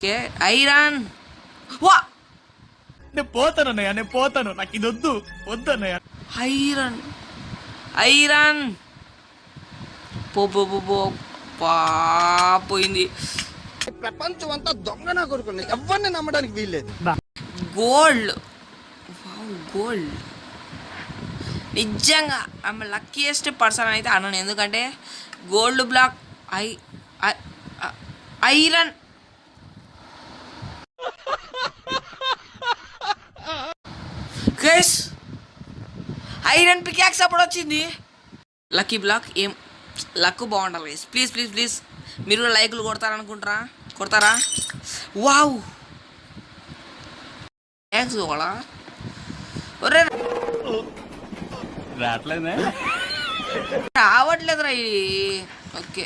Okay iron వా నేను పోతానన్నయ్య, నేను పోతాను. నాకు ఇది వద్దు వద్దన్నయ్య. ఐరన్ ఐరన్ పో పో పో పో పా పోయింది. ప్రపంచం అంతా దొంగ నా కొడుకుని ఎవరిని నమ్మడానికి వీల్లేదు. గోల్డ్ వావ్ గోల్డ్ నిజంగా ఆమె లక్కీయెస్ట్ పర్సన్ అయితే అన్నాను. ఎందుకంటే gold block iron guys iron pickaxe అప్పుడు వచ్చింది. లక్కీ బ్లాక్ ఏం లక్ బాగుండాలి గైస్. ప్లీజ్ ప్లీజ్ ప్లీజ్ మీరు కూడా లైక్లు కొడతారా వావ్ థ్యాంక్స్ కూడా. ఒరే రావట్లేదురా ఇది. ఓకే